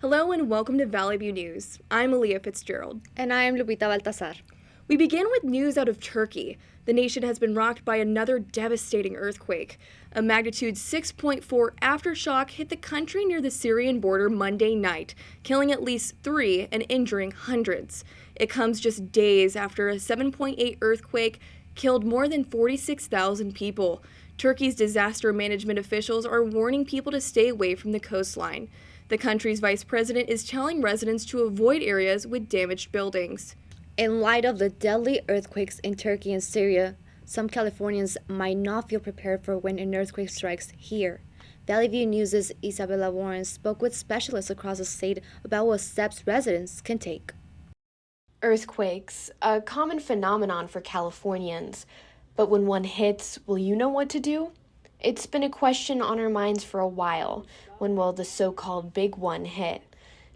Hello and welcome to Valley View News. I'm Aaliyah Fitzgerald. And I am Lupita Baltazar. We begin with news out of Turkey. The nation has been rocked by another devastating earthquake. A magnitude 6.4 aftershock hit the country near the Syrian border Monday night, killing at least 3 and injuring hundreds. It comes just days after a 7.8 earthquake killed more than 46,000 people. Turkey's disaster management officials are warning people to stay away from the coastline. The country's vice president is telling residents to avoid areas with damaged buildings. In light of the deadly earthquakes in Turkey and Syria, some Californians might not feel prepared for when an earthquake strikes here. Valley View News' Isabella Warren spoke with specialists across the state about what steps residents can take. Earthquakes, a common phenomenon for Californians. But when one hits, will you know what to do? It's been a question on our minds for a while. When will the so-called big one hit?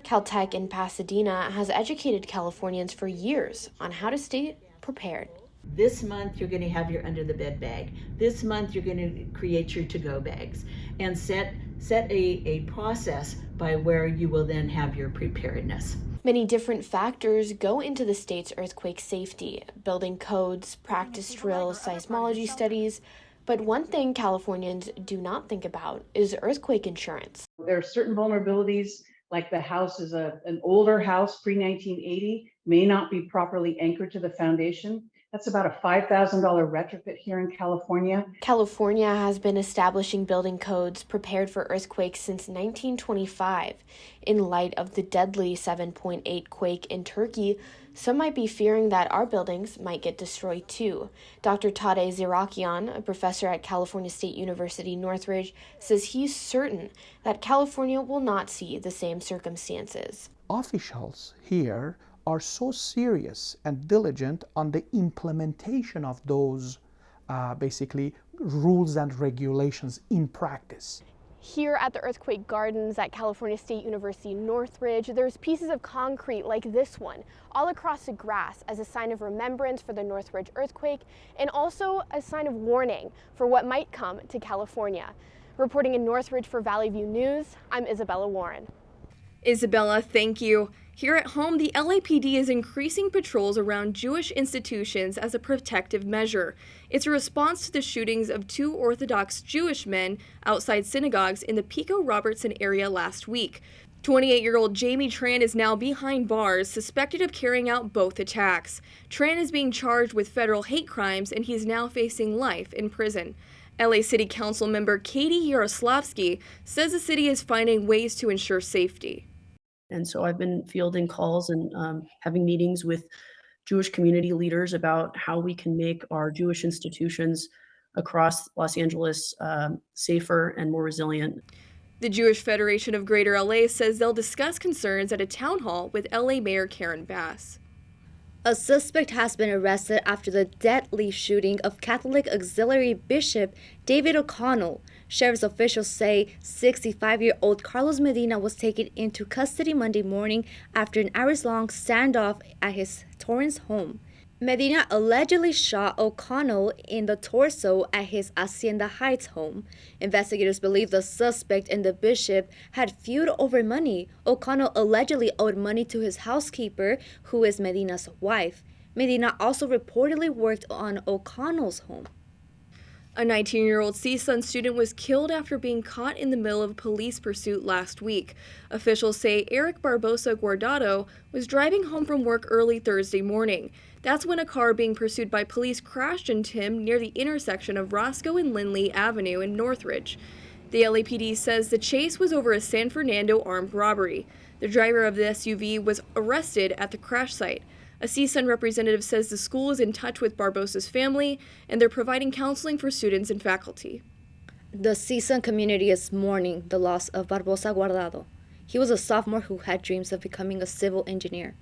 Caltech in Pasadena has educated Californians for years on how to stay prepared. This month, you're going to have your under the bed bag. This month, you're going to create your to-go bags and set a process by where you will then have your preparedness. Many different factors go into the state's earthquake safety: building codes, practice drills, seismology studies. But one thing Californians do not think about is earthquake insurance. There are certain vulnerabilities, like the house is an older house, pre-1980, may not be properly anchored to the foundation. That's about a $5,000 retrofit here in California. California has been establishing building codes prepared for earthquakes since 1925. In light of the deadly 7.8 quake in Turkey, some might be fearing that our buildings might get destroyed too. Dr. Tade Zirakian, a professor at California State University Northridge, says he's certain that California will not see the same circumstances. Officials here are so serious and diligent on the implementation of those basically rules and regulations in practice. Here at the Earthquake Gardens at California State University Northridge, there's pieces of concrete like this one all across the grass as a sign of remembrance for the Northridge earthquake and also a sign of warning for what might come to California. Reporting in Northridge for Valley View News, I'm Isabella Warren. Isabella, thank you. Here at home, the LAPD is increasing patrols around Jewish institutions as a protective measure. It's a response to the shootings of 2 Orthodox Jewish men outside synagogues in the Pico Robertson area last week. 28-year-old Jamie Tran is now behind bars, suspected of carrying out both attacks. Tran is being charged with federal hate crimes, and he's now facing life in prison. LA City Council member Katie Yaroslavsky says the city is finding ways to ensure safety. And so I've been fielding calls and having meetings with Jewish community leaders about how we can make our Jewish institutions across Los Angeles safer and more resilient. The Jewish Federation of Greater LA says they'll discuss concerns at a town hall with LA Mayor Karen Bass. A suspect has been arrested after the deadly shooting of Catholic Auxiliary Bishop David O'Connell. Sheriff's officials say 65-year-old Carlos Medina was taken into custody Monday morning after an hours-long standoff at his Torrance home. Medina allegedly shot O'Connell in the torso at his Hacienda Heights home. Investigators believe the suspect and the bishop had feud over money. O'Connell allegedly owed money to his housekeeper, who is Medina's wife. Medina also reportedly worked on O'Connell's home. A 19-year-old CSUN student was killed after being caught in the middle of a police pursuit last week. Officials say Eric Barbosa Guardado was driving home from work early Thursday morning. That's when a car being pursued by police crashed into him near the intersection of Roscoe and Lindley Avenue in Northridge. The LAPD says the chase was over a San Fernando armed robbery. The driver of the SUV was arrested at the crash site. A CSUN representative says the school is in touch with Barbosa's family, and they're providing counseling for students and faculty. The CSUN community is mourning the loss of Barbosa Guardado. He was a sophomore who had dreams of becoming a civil engineer.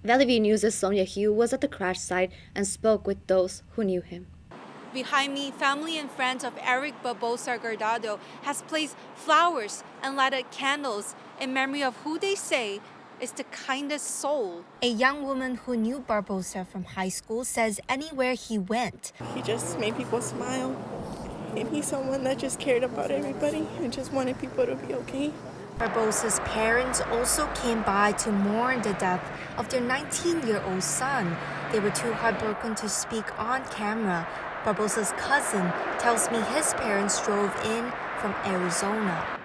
Valley View News' Sonia Hugh was at the crash site and spoke with those who knew him. Behind me, family and friends of Eric Barbosa Guardado has placed flowers and lighted candles in memory of who they say is the kindest soul. A young woman who knew Barbosa from high school says anywhere he went, he just made people smile. And he's someone that just cared about everybody and just wanted people to be okay. Barbosa's parents also came by to mourn the death of their 19-year-old son. They were too heartbroken to speak on camera. Barbosa's cousin tells me his parents drove in from Arizona.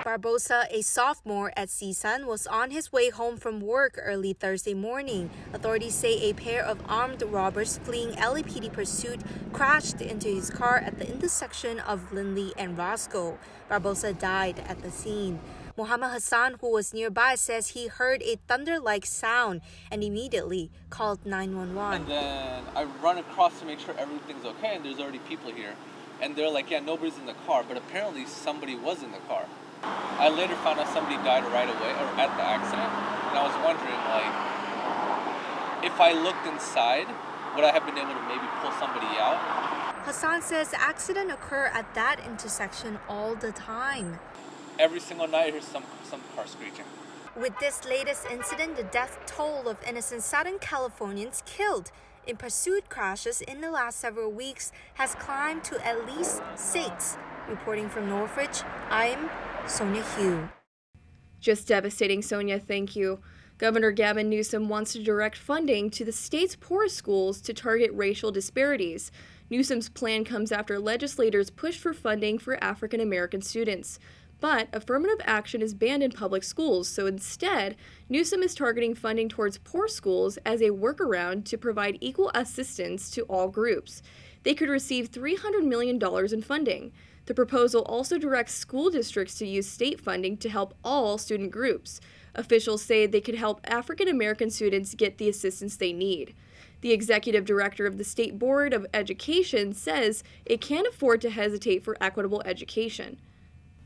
Barbosa, a sophomore at CSUN, was on his way home from work early Thursday morning. Authorities say a pair of armed robbers fleeing LAPD pursuit crashed into his car at the intersection of Lindley and Roscoe. Barbosa died at the scene. Muhammad Hassan, who was nearby, says he heard a thunder-like sound and immediately called 911. And then I run across to make sure everything's okay, and there's already people here. And they're like, yeah, nobody's in the car, but apparently somebody was in the car. I later found out somebody died right away, or at the accident, and I was wondering, like, if I looked inside, would I have been able to maybe pull somebody out? Hassan says accidents occur at that intersection all the time. Every single night I hear some car screeching. With this latest incident, the death toll of innocent Southern Californians killed in pursuit crashes in the last several weeks has climbed to at least 6. Reporting from Northridge, I'm Sonia Hugh. Just devastating, Sonia, thank you. Governor Gavin Newsom wants to direct funding to the state's poorest schools to target racial disparities. Newsom's plan comes after legislators pushed for funding for African American students. But affirmative action is banned in public schools, so instead, Newsom is targeting funding towards poor schools as a workaround to provide equal assistance to all groups. They could receive $300 million in funding. The proposal also directs school districts to use state funding to help all student groups. Officials say they could help African American students get the assistance they need. The executive director of the State Board of Education says it can't afford to hesitate for equitable education.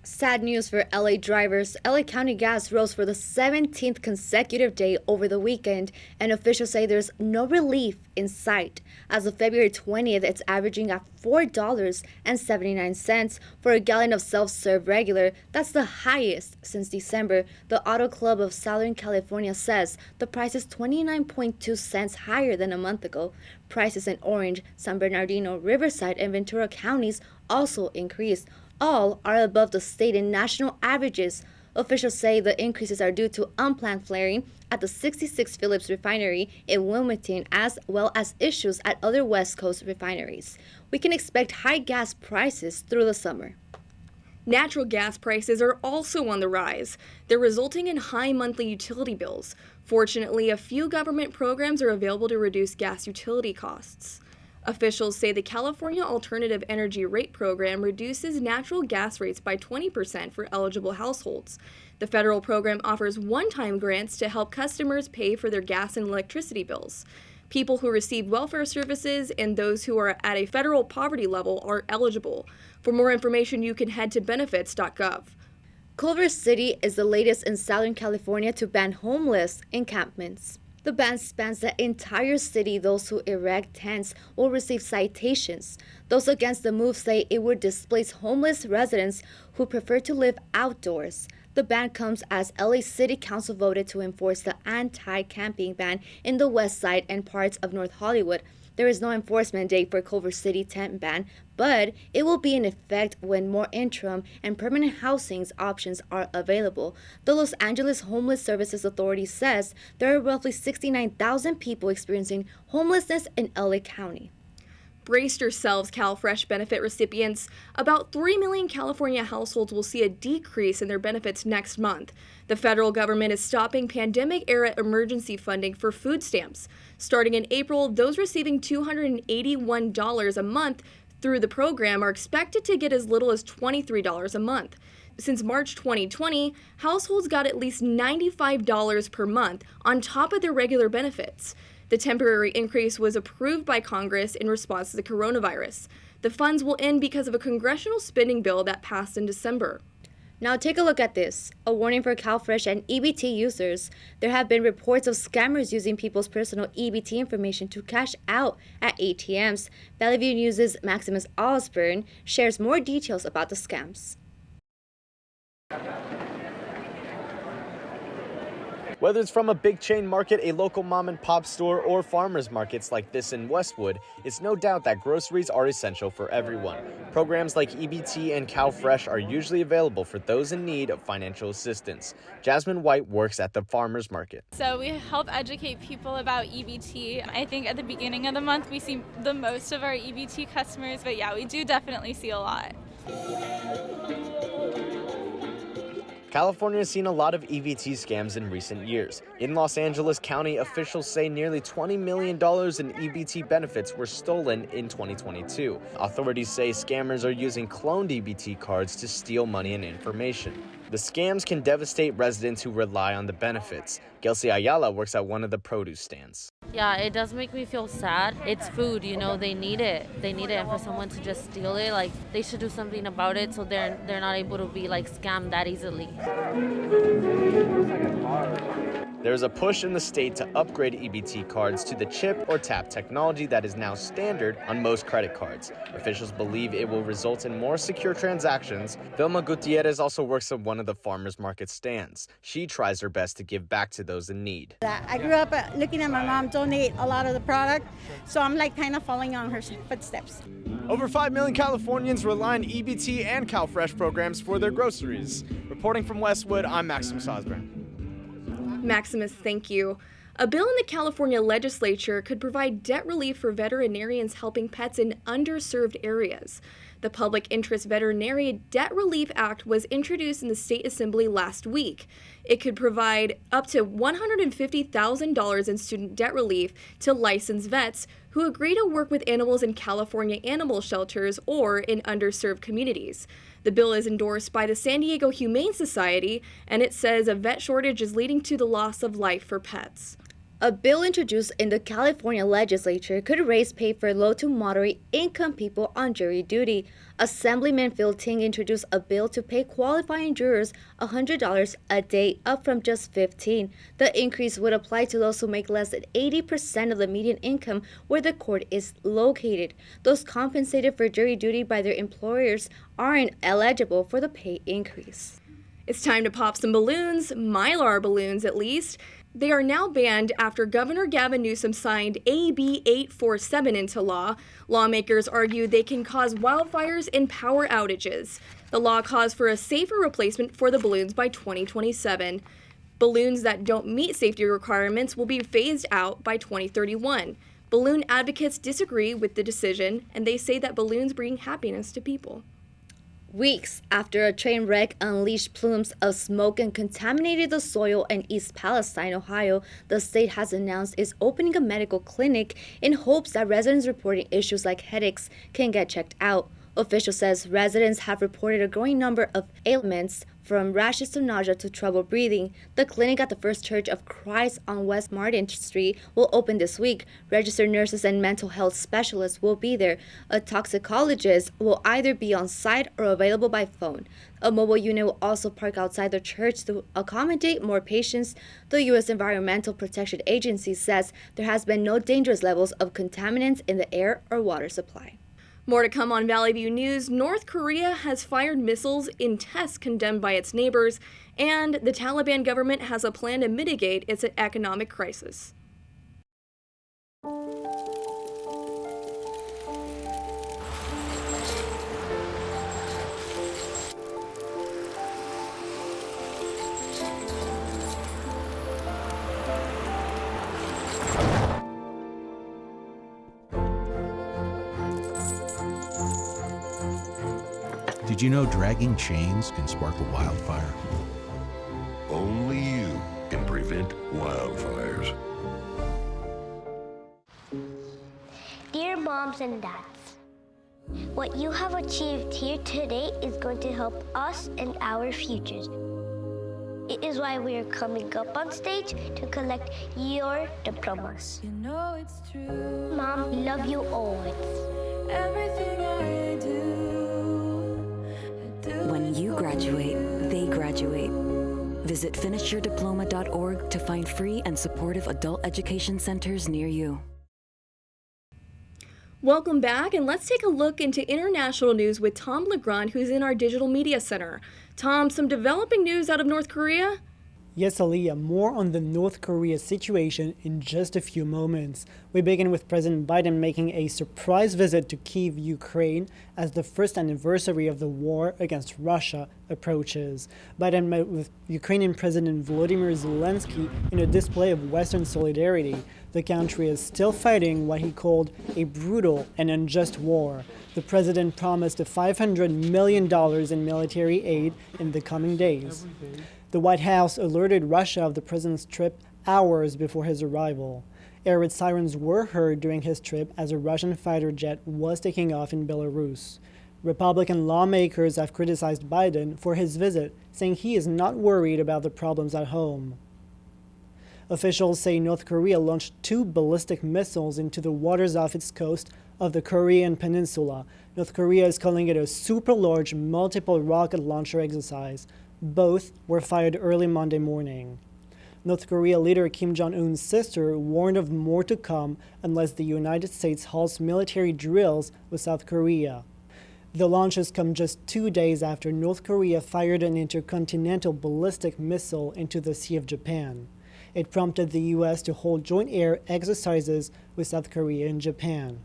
Sad news for LA drivers. LA County gas rose for the 17th consecutive day over the weekend, and officials say there's no relief in sight. As of February 20th, it's averaging at $4.79 for a gallon of self-serve regular. That's the highest since December. The Auto Club of Southern California says the price is 29.2 cents higher than a month ago. Prices in Orange, San Bernardino, Riverside, and Ventura counties also increased. All are above the state and national averages. Officials say the increases are due to unplanned flaring at the 66 Phillips refinery in Wilmington, as well as issues at other West Coast refineries. We can expect high gas prices through the summer. Natural gas prices are also on the rise. They're resulting in high monthly utility bills. Fortunately, a few government programs are available to reduce gas utility costs. Officials say the California Alternative Energy Rate Program reduces natural gas rates by 20% for eligible households. The federal program offers one-time grants to help customers pay for their gas and electricity bills. People who receive welfare services and those who are at a federal poverty level are eligible. For more information, you can head to benefits.gov. Culver City is the latest in Southern California to ban homeless encampments. The ban spans the entire city. Those who erect tents will receive citations. Those against the move say it would displace homeless residents who prefer to live outdoors. The ban comes as LA City Council voted to enforce the anti-camping ban in the West Side and parts of North Hollywood. There is no enforcement date for Culver City tent ban, but it will be in effect when more interim and permanent housing options are available. The Los Angeles Homeless Services Authority says there are roughly 69,000 people experiencing homelessness in LA County. Brace yourselves, CalFresh benefit recipients. About 3 million California households will see a decrease in their benefits next month. The federal government is stopping pandemic-era emergency funding for food stamps. Starting in April, those receiving $281 a month through the program are expected to get as little as $23 a month. Since March 2020, households got at least $95 per month on top of their regular benefits. The temporary increase was approved by Congress in response to the coronavirus. The funds will end because of a congressional spending bill that passed in December. Now take a look at this. A warning for CalFresh and EBT users. There have been reports of scammers using people's personal EBT information to cash out at ATMs. Valley View News' Maximus Osborne shares more details about the scams. Whether it's from a big chain market, a local mom and pop store, or farmers markets like this in Westwood, it's no doubt that groceries are essential for everyone. Programs like EBT and CalFresh are usually available for those in need of financial assistance. Jasmine White works at the farmers market. So we help educate people about EBT. I think at the beginning of the month we see the most of our EBT customers, but yeah, we do definitely see a lot. California has seen a lot of EBT scams in recent years. In Los Angeles County, officials say nearly $20 million in EBT benefits were stolen in 2022. Authorities say scammers are using cloned EBT cards to steal money and information. The scams can devastate residents who rely on the benefits. Gelsi Ayala works at one of the produce stands. Yeah, it does make me feel sad. It's food, you know, they need it. They need it, and for someone to just steal it, like, they should do something about it so they're not able to be, like, scammed that easily. There's a push in the state to upgrade EBT cards to the chip or tap technology that is now standard on most credit cards. Officials believe it will result in more secure transactions. Vilma Gutierrez also works at one of the farmers market stands. She tries her best to give back to those in need. I grew up looking at my mom donate a lot of the product, so I'm like kind of following on her footsteps. Over 5 million Californians rely on EBT and CalFresh programs for their groceries. Reporting from Westwood, I'm Maximus Osborne. Maximus, thank you. A bill in the California legislature could provide debt relief for veterinarians helping pets in underserved areas. The Public Interest Veterinary Debt Relief Act was introduced in the state assembly last week. It could provide up to $150,000 in student debt relief to licensed vets who agree to work with animals in California animal shelters or in underserved communities. The bill is endorsed by the San Diego Humane Society, and it says a vet shortage is leading to the loss of life for pets. A bill introduced in the California legislature could raise pay for low to moderate income people on jury duty. Assemblyman Phil Ting introduced a bill to pay qualifying jurors $100 a day, up from just $15. The increase would apply to those who make less than 80% of the median income where the court is located. Those compensated for jury duty by their employers aren't eligible for the pay increase. It's time to pop some balloons, Mylar balloons at least. They are now banned after Governor Gavin Newsom signed AB 847 into law. Lawmakers argue they can cause wildfires and power outages. The law calls for a safer replacement for the balloons by 2027. Balloons that don't meet safety requirements will be phased out by 2031. Balloon advocates disagree with the decision, and they say that balloons bring happiness to people. Weeks after a train wreck unleashed plumes of smoke and contaminated the soil in East Palestine, Ohio, the state has announced it's opening a medical clinic in hopes that residents reporting issues like headaches can get checked out. Official says residents have reported a growing number of ailments, from rashes to nausea to trouble breathing. The clinic at the First Church of Christ on West Martin Street will open this week. Registered nurses and mental health specialists will be there. A toxicologist will either be on site or available by phone. A mobile unit will also park outside the church to accommodate more patients. The U.S. Environmental Protection Agency says there has been no dangerous levels of contaminants in the air or water supply. More to come on Valley View News. North Korea has fired missiles in tests condemned by its neighbors, and the Taliban government has a plan to mitigate its economic crisis. Did you know dragging chains can spark a wildfire? Only you can prevent wildfires. Dear moms and dads, what you have achieved here today is going to help us and our futures. It is why we are coming up on stage to collect your diplomas. You know it's true. Mom, we love you always. Everything I do. When you graduate, they graduate. Visit finishyourdiploma.org to find free and supportive adult education centers near you. Welcome back, and let's take a look into international news with Tom Legrand, who's in our Digital Media Center. Tom, some developing news out of North Korea? Yes, Aliyah, more on the North Korea situation in just a few moments. We begin with President Biden making a surprise visit to Kyiv, Ukraine, as the first anniversary of the war against Russia approaches. Biden met with Ukrainian President Volodymyr Zelensky in a display of Western solidarity. The country is still fighting what he called a brutal and unjust war. The president promised $500 million in military aid in the coming days. The White House alerted Russia of the president's trip hours before his arrival. Air raid sirens were heard during his trip as a Russian fighter jet was taking off in Belarus. Republican lawmakers have criticized Biden for his visit, saying he is not worried about the problems at home. Officials say North Korea launched 2 ballistic missiles into the waters off its coast of the Korean peninsula. North Korea is calling it a super-large multiple rocket launcher exercise. Both were fired early Monday morning. North Korea leader Kim Jong-un's sister warned of more to come unless the United States halts military drills with South Korea. The launches come just 2 days after North Korea fired an intercontinental ballistic missile into the Sea of Japan. It prompted the U.S. to hold joint air exercises with South Korea and Japan.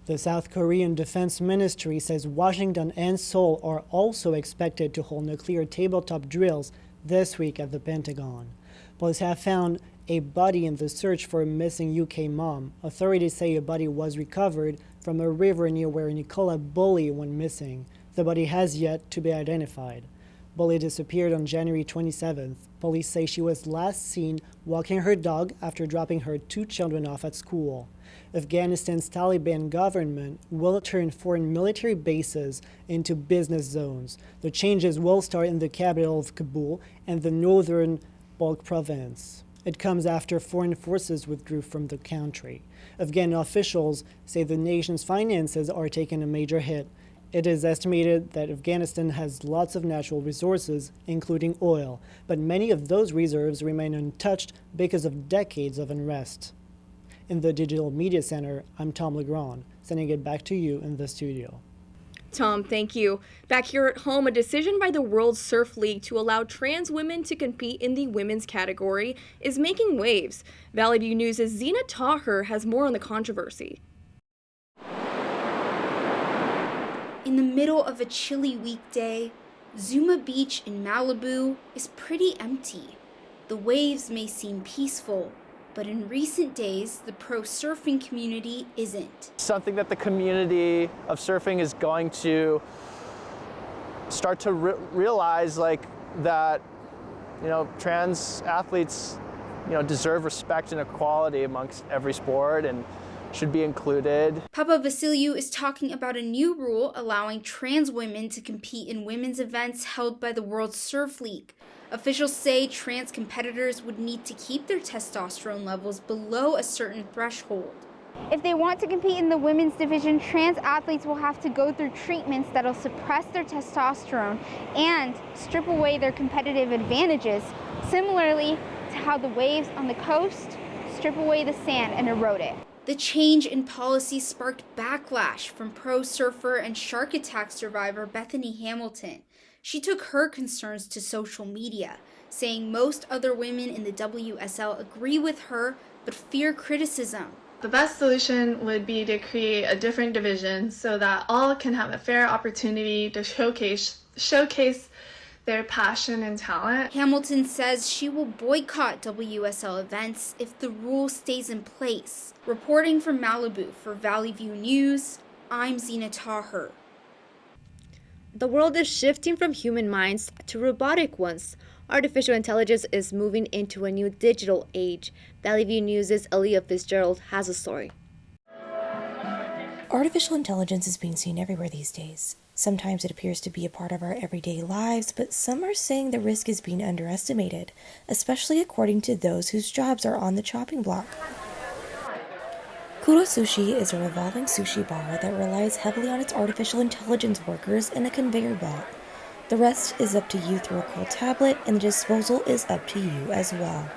The South Korean Defense Ministry says Washington and Seoul are also expected to hold nuclear tabletop drills this week at the Pentagon. Police have found a body in the search for a missing UK mom. Authorities say a body was recovered from a river near where Nicola Bully went missing. The body has yet to be identified. Bully disappeared on January 27th. Police say she was last seen walking her dog after dropping her 2 children off at school. Afghanistan's Taliban government will turn foreign military bases into business zones. The changes will start in the capital of Kabul and the northern Balk province. It comes after foreign forces withdrew from the country. Afghan officials say the nation's finances are taking a major hit. It is estimated that Afghanistan has lots of natural resources, including oil, but many of those reserves remain untouched because of decades of unrest. In the Digital Media Center, I'm Tom Legrand, sending it back to you in the studio. Tom, thank you. Back here at home, a decision by the World Surf League to allow trans women to compete in the women's category is making waves. Valley View News' Zena Taher has more on the controversy. In the middle of a chilly weekday, Zuma Beach in Malibu is pretty empty. The waves may seem peaceful, but in recent days, the pro surfing community isn't. Something that the community of surfing is going to start to realize, that, trans athletes, deserve respect and equality amongst every sport and should be included. Papa Vasiliou is talking about a new rule allowing trans women to compete in women's events held by the World Surf League. Officials say trans competitors would need to keep their testosterone levels below a certain threshold. If they want to compete in the women's division, trans athletes will have to go through treatments that'll suppress their testosterone and strip away their competitive advantages, similarly to how the waves on the coast strip away the sand and erode it. The change in policy sparked backlash from pro surfer and shark attack survivor Bethany Hamilton. She took her concerns to social media, saying most other women in the WSL agree with her but fear criticism. The best solution would be to create a different division so that all can have a fair opportunity to showcase their passion and talent. Hamilton says she will boycott WSL events if the rule stays in place. Reporting from Malibu for Valley View News, I'm Zena Taher. The world is shifting from human minds to robotic ones. Artificial intelligence is moving into a new digital age. Valley View News' Aaliyah Fitzgerald has a story. Artificial intelligence is being seen everywhere these days. Sometimes it appears to be a part of our everyday lives, but some are saying the risk is being underestimated, especially according to those whose jobs are on the chopping block. Kuro Sushi is a revolving sushi bar that relies heavily on its artificial intelligence workers and a conveyor belt. The rest is up to you through a cold tablet, and the disposal is up to you as well.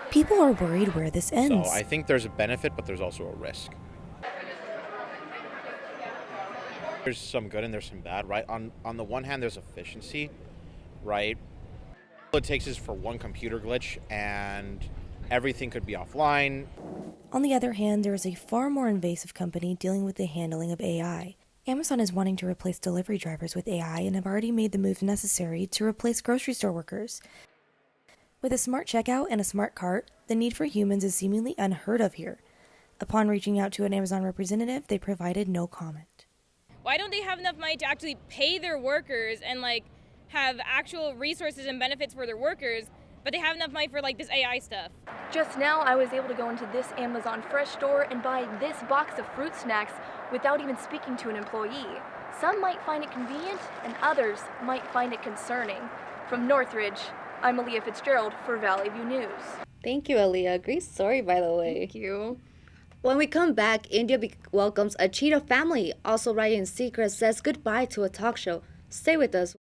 People are worried where this ends. So I think there's a benefit, but there's also a risk. There's some good and there's some bad, right? On the one hand, there's efficiency, right? All it takes is for one computer glitch and everything could be offline. On the other hand, there is a far more invasive company dealing with the handling of AI. Amazon is wanting to replace delivery drivers with AI and have already made the move necessary to replace grocery store workers. With a smart checkout and a smart cart, the need for humans is seemingly unheard of here. Upon reaching out to an Amazon representative, they provided no comment. Why don't they have enough money to actually pay their workers and have actual resources and benefits for their workers, but they have enough money for this AI stuff? Just now, I was able to go into this Amazon Fresh store and buy this box of fruit snacks without even speaking to an employee. Some might find it convenient, and others might find it concerning. From Northridge, I'm Aaliyah Fitzgerald for Valley View News. Thank you, Aaliyah. Great story, by the way. Thank you. When we come back, India welcomes a cheetah family. Also, Ryan Seacrest says goodbye to a talk show. Stay with us.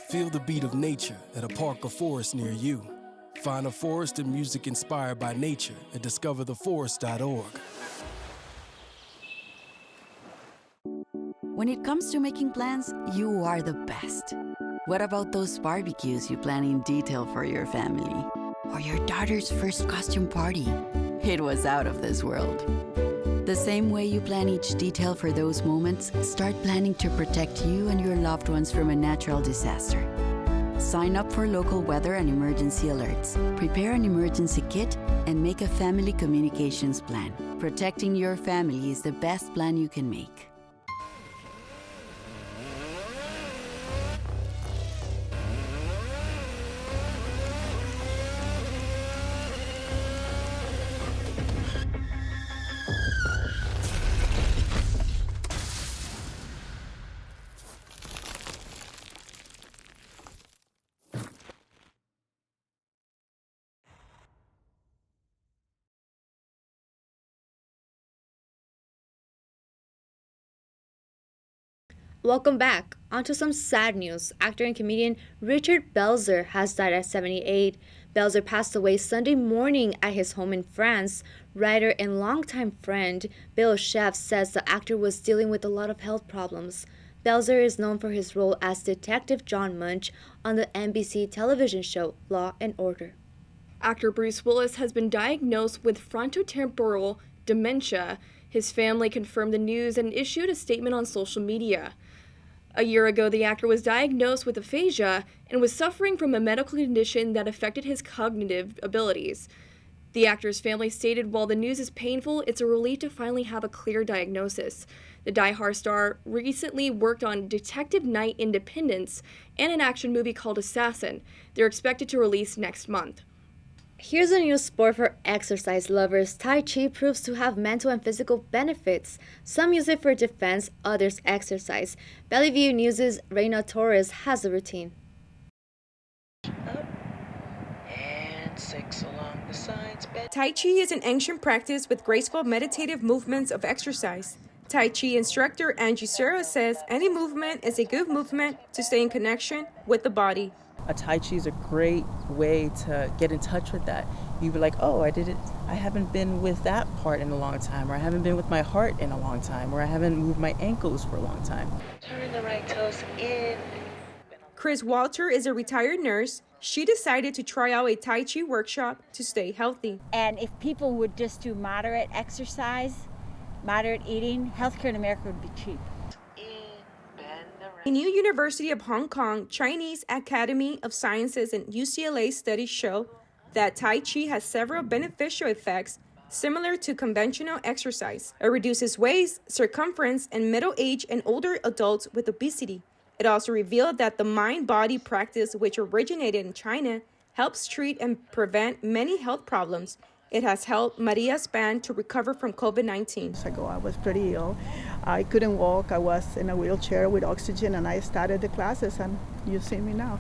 Feel the beat of nature at a park or forest near you. Find a forest and music inspired by nature at discovertheforest.org. When it comes to making plans, you are the best. What about those barbecues you plan in detail for your family? Or your daughter's first costume party? It was out of this world. The same way you plan each detail for those moments, start planning to protect you and your loved ones from a natural disaster. Sign up for local weather and emergency alerts. Prepare an emergency kit and make a family communications plan. Protecting your family is the best plan you can make. Welcome back. Onto some sad news. Actor and comedian Richard Belzer has died at 78. Belzer passed away Sunday morning at his home in France. Writer and longtime friend Bill Sheff says the actor was dealing with a lot of health problems. Belzer is known for his role as Detective John Munch on the NBC television show Law and Order. Actor Bruce Willis has been diagnosed with frontotemporal dementia. His family confirmed the news and issued a statement on social media. A year ago, the actor was diagnosed with aphasia and was suffering from a medical condition that affected his cognitive abilities. The actor's family stated, while the news is painful, it's a relief to finally have a clear diagnosis. The Die Hard star recently worked on Detective Night Independence and an action movie called Assassin. They're expected to release next month. Here's a new sport for exercise lovers. Tai Chi proves to have mental and physical benefits. Some use it for defense, others exercise. Valley View News' Reina Torres has the routine. And 6 along the sides. Tai Chi is an ancient practice with graceful meditative movements of exercise. Tai Chi instructor Angie Serra says any movement is a good movement to stay in connection with the body. A Tai Chi is a great way to get in touch with that. You'd be like, oh, I haven't been with that part in a long time, or I haven't been with my heart in a long time, or I haven't moved my ankles for a long time. Turn the right toes in. Chris Walter is a retired nurse. She decided to try out a Tai Chi workshop to stay healthy. And if people would just do moderate exercise, moderate eating, healthcare in America would be cheap. A new University of Hong Kong Chinese Academy of Sciences and UCLA studies show that Tai Chi has several beneficial effects similar to conventional exercise. It reduces waist, circumference, and middle-aged and older adults with obesity. It also revealed that the mind-body practice, which originated in China, helps treat and prevent many health problems. It has helped Maria Span to recover from COVID-19. I was pretty ill. I couldn't walk. I was in a wheelchair with oxygen, and I started the classes, and you see me now.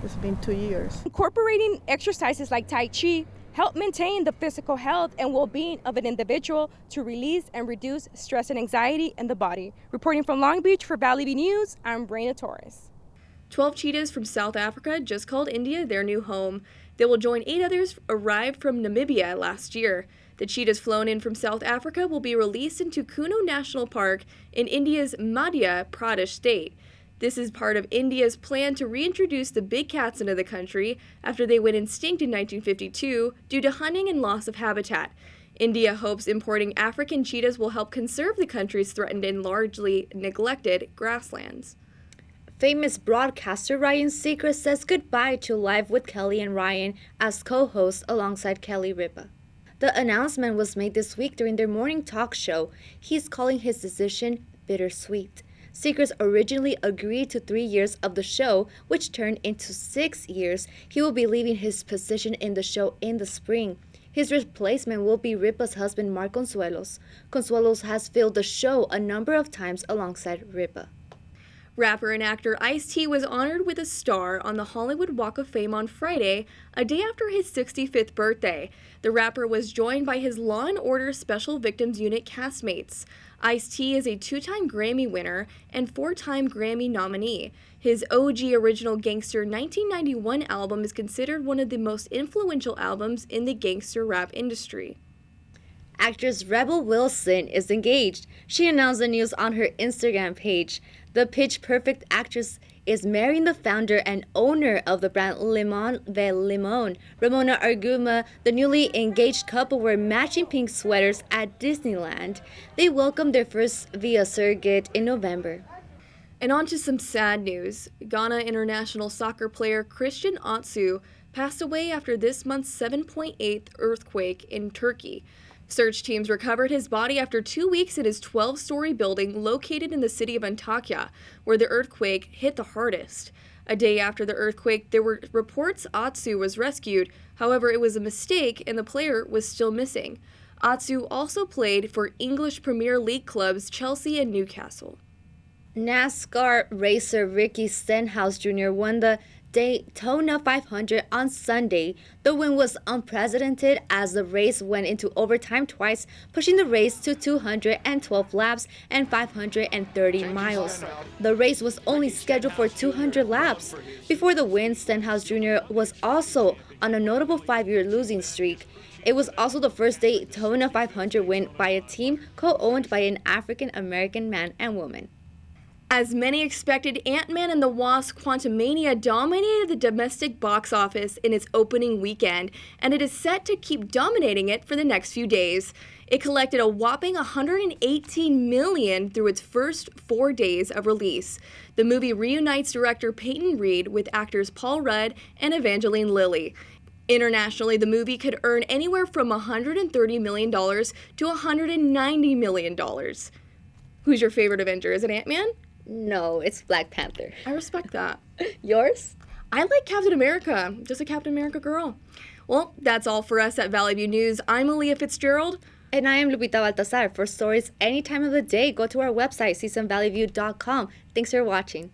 It's been 2 years. Incorporating exercises like Tai Chi help maintain the physical health and well-being of an individual to release and reduce stress and anxiety in the body. Reporting from Long Beach for Valley View News, I'm Brina Torres. 12 cheetahs from South Africa just called India their new home. They will join 8 others arrived from Namibia last year. The cheetahs flown in from South Africa will be released into Kuno National Park in India's Madhya Pradesh state. This is part of India's plan to reintroduce the big cats into the country after they went extinct in 1952 due to hunting and loss of habitat. India hopes importing African cheetahs will help conserve the country's threatened and largely neglected grasslands. Famous broadcaster Ryan Seacrest says goodbye to Live with Kelly and Ryan as co-hosts alongside Kelly Ripa. The announcement was made this week during their morning talk show. He's calling his decision bittersweet. Seacrest originally agreed to 3 years of the show, which turned into 6 years. He will be leaving his position in the show in the spring. His replacement will be Ripa's husband, Mark Consuelos. Consuelos has filled the show a number of times alongside Ripa. Rapper and actor Ice-T was honored with a star on the Hollywood Walk of Fame on Friday, a day after his 65th birthday. The rapper was joined by his Law & Order Special Victims Unit castmates. Ice-T is a 2-time Grammy winner and 4-time Grammy nominee. His OG Original Gangster 1991 album is considered one of the most influential albums in the gangster rap industry. Actress Rebel Wilson is engaged. She announced the news on her Instagram page. The Pitch Perfect actress is marrying the founder and owner of the brand Limon de Limon, Ramona Arguma. The newly engaged couple wear matching pink sweaters at Disneyland. They welcomed their first via surrogate in November. And on to some sad news. Ghana international soccer player Christian Atsu passed away after this month's 7.8 earthquake in Turkey. Search teams recovered his body after 2 weeks in his 12-story building located in the city of Antakya, where the earthquake hit the hardest. A day after the earthquake, there were reports Atsu was rescued. However, it was a mistake and the player was still missing. Atsu also played for English Premier League clubs Chelsea and Newcastle. NASCAR racer Ricky Stenhouse Jr. won the Daytona 500 on Sunday. The win was unprecedented as the race went into overtime twice, pushing the race to 212 laps and 530 miles. The race was only scheduled for 200 laps. Before the win, Stenhouse Jr. was also on a notable 5-year losing streak. It was also the first Daytona 500 win by a team co-owned by an African-American man and woman. As many expected, Ant-Man and the Wasp: Quantumania dominated the domestic box office in its opening weekend, and it is set to keep dominating it for the next few days. It collected a whopping $118 million through its first 4 days of release. The movie reunites director Peyton Reed with actors Paul Rudd and Evangeline Lilly. Internationally, the movie could earn anywhere from $130 million to $190 million. Who's your favorite Avenger? Is it Ant-Man? No, it's Black Panther. I respect that. Yours? I like Captain America. Just a Captain America girl. Well, that's all for us at Valley View News. I'm Aaliyah Fitzgerald. And I am Lupita Baltazar. For stories any time of the day, go to our website, CSUNValleyView.com. Thanks for watching.